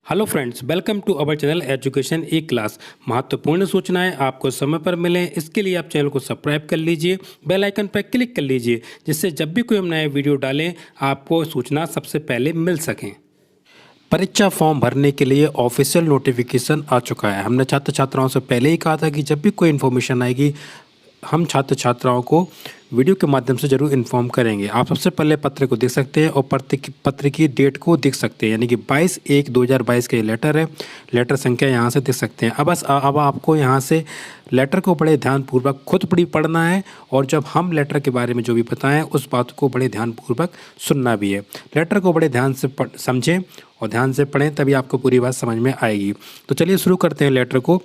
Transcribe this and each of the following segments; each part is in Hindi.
Hello friends, welcome to our channel education E class. महत्वपूर्ण सूचनाएं आपको समय पर मिलें, इसके लिए आप चैनल को सब्सक्राइब कर लीजिए, बेल आइकन पर क्लिक कर लीजिए, जिससे जब भी कोई हम नए वीडियो डालें आपको सूचना सबसे पहले मिल सकें। परीक्षा फॉर्म भरने के लिए ऑफिशियल नोटिफिकेशन आ चुका है। हमने छात्र छात्राओं से पहले ही कहा था कि जब भी कोई इन्फॉर्मेशन आएगी हम छात्र छात्राओं को वीडियो के माध्यम से जरूर इन्फॉर्म करेंगे। आप सबसे पहले पत्र को देख सकते हैं और पत्र की डेट को देख सकते हैं, यानी कि 22/1/2022 का ये लेटर है। लेटर संख्या यहाँ से देख सकते हैं। अब आपको यहाँ से लेटर को बड़े ध्यानपूर्वक खुद पढ़ना है, और जब हम लेटर के बारे में जो भी बताएं उस बात को बड़े ध्यानपूर्वक सुनना भी है। लेटर को बड़े ध्यान से समझें और ध्यान से पढ़ें, तभी आपको पूरी बात समझ में आएगी। तो चलिए शुरू करते हैं लेटर को।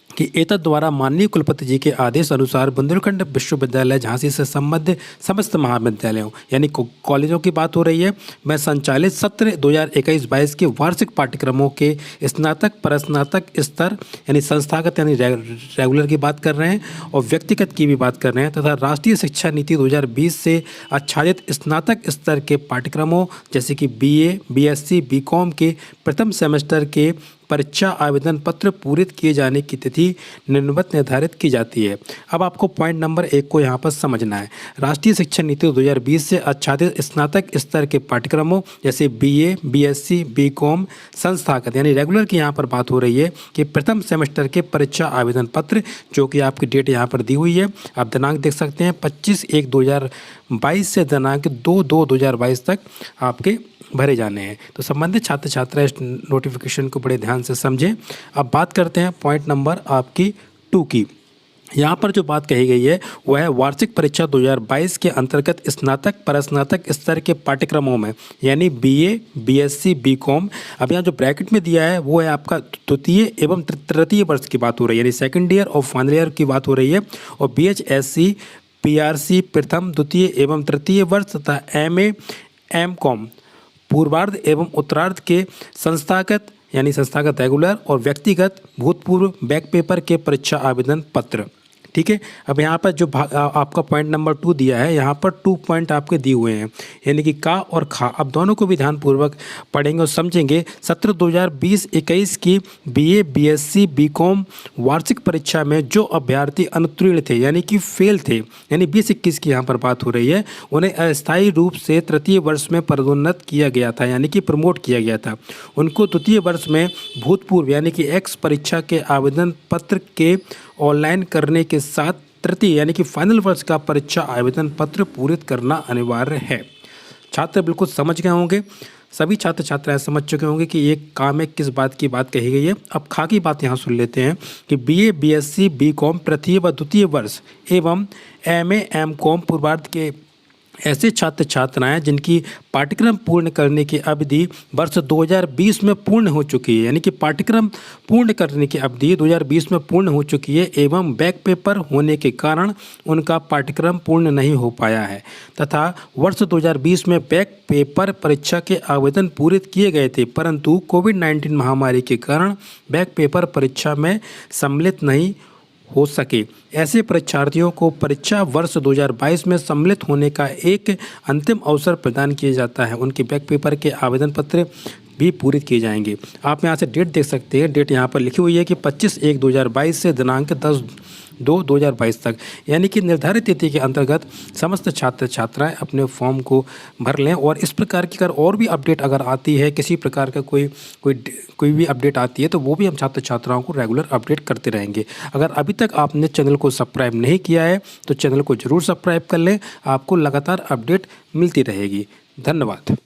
कि एतद द्वारा माननीय कुलपति जी के आदेश अनुसार बुंदेलखंड विश्वविद्यालय झांसी से संबद्ध समस्त महाविद्यालयों यानी कॉलेजों की बात हो रही है में संचालित सत्र 2021-22 के वार्षिक पाठ्यक्रमों के स्नातक परस्नातक स्तर यानी संस्थागत यानी रेगुलर की बात कर रहे हैं, और व्यक्तिगत की भी बात कर रहे हैं, तथा राष्ट्रीय शिक्षा नीति 2020 से आच्छादित स्नातक स्तर के पाठ्यक्रमों जैसे कि BA, BSc, BCom के प्रथम सेमेस्टर के परीक्षा आवेदन पत्र पूरित किए जाने की तिथि निर्धारित की जाती है। अब आपको पॉइंट नंबर 1 को यहाँ पर समझना है। राष्ट्रीय शिक्षा नीति 2020 से आच्छादित स्नातक स्तर के पाठ्यक्रमों जैसे BA, BSc, BCom संस्थागत यानी रेगुलर की यहाँ पर बात हो रही है कि प्रथम सेमेस्टर के परीक्षा आवेदन पत्र, जो कि आपकी डेट यहाँ पर दी हुई है, आप दिनांक देख सकते हैं 25/1/2022 से दिनांक 2/2/2022 तक आपके भरे जाने हैं। तो संबंधित छात्र छात्रा इस नोटिफिकेशन को बड़े ध्यान से समझें। अब बात करते हैं पॉइंट नंबर आपकी 2 की। यहाँ पर जो बात कही गई है वह है वार्षिक परीक्षा 2022 के अंतर्गत स्नातक परस्नातक स्तर के पाठ्यक्रमों में यानी BA, BSc, BCom। अब यहाँ जो ब्रैकेट में दिया है वो है आपका द्वितीय एवं तृतीय वर्ष की बात हो रही है, यानी सेकेंड ईयर और फाइनल ईयर की बात हो रही है, और BHSC, PRC प्रथम द्वितीय एवं तृतीय वर्ष तथा MA, MCom पूर्वार्ध एवं उत्तरार्ध के संस्थागत यानी संस्थागत रेगुलर और व्यक्तिगत भूतपूर्व बैक पेपर के परीक्षा आवेदन पत्र। ठीक है। अब यहाँ पर जो आपका पॉइंट नंबर 2 दिया है, यहाँ पर 2 पॉइंट आपके दिए हुए हैं, यानी कि का और खा। अब दोनों को भी ध्यानपूर्वक पढ़ेंगे और समझेंगे। सत्र 2020-21 की BA, BSc, BCom वार्षिक परीक्षा में जो अभ्यर्थी अनुत्तीर्ण थे यानी कि फेल थे, यानी 2021 की यहाँ पर बात हो रही है, उन्हें अस्थायी रूप से तृतीय वर्ष में पदोन्नत किया गया था यानी कि प्रमोट किया गया था। उनको द्वितीय वर्ष में भूतपूर्व यानी कि X परीक्षा के आवेदन पत्र के ऑनलाइन करने के साथ तृतीय यानी कि फाइनल वर्ष का परीक्षा आवेदन पत्र पूरित करना अनिवार्य है। छात्र बिल्कुल समझ गए होंगे, सभी छात्र छात्राएं समझ चुके होंगे कि ये काम में किस बात की बात कही गई है। अब खा की बात यहाँ सुन लेते हैं कि BA, BSc, BCom तृतीय व द्वितीय वर्ष एवं MA, MCom पूर्वार्ध के ऐसे छात्र छात्राएं जिनकी पाठ्यक्रम पूर्ण करने की अवधि वर्ष 2020 में पूर्ण हो चुकी है, यानी कि पाठ्यक्रम पूर्ण करने की अवधि 2020 में पूर्ण हो चुकी है एवं बैक पेपर होने के कारण उनका पाठ्यक्रम पूर्ण नहीं हो पाया है, तथा वर्ष 2020 में बैक पेपर परीक्षा के आवेदन पूरित किए गए थे, परंतु कोविड-19 महामारी के कारण बैक पेपर परीक्षा में सम्मिलित नहीं हो सके। ऐसे परीक्षार्थियों को परीक्षा वर्ष 2022 में सम्मिलित होने का एक अंतिम अवसर प्रदान किया जाता है। उनके बैक पेपर के आवेदन पत्र भी पूरित किए जाएंगे। आप यहाँ से डेट देख सकते हैं। डेट यहाँ पर लिखी हुई है कि 25/1/2022 से दिनांक 10/2/2022 तक, यानी कि निर्धारित तिथि के अंतर्गत समस्त छात्र छात्राएं अपने फॉर्म को भर लें। और इस प्रकार की अगर और भी अपडेट अगर आती है, किसी प्रकार का कोई भी अपडेट आती है, तो वो भी हम छात्र छात्राओं को रेगुलर अपडेट करते रहेंगे। अगर अभी तक आपने चैनल को सब्सक्राइब नहीं किया है तो चैनल को ज़रूर सब्सक्राइब कर लें, आपको लगातार अपडेट मिलती रहेगी। धन्यवाद।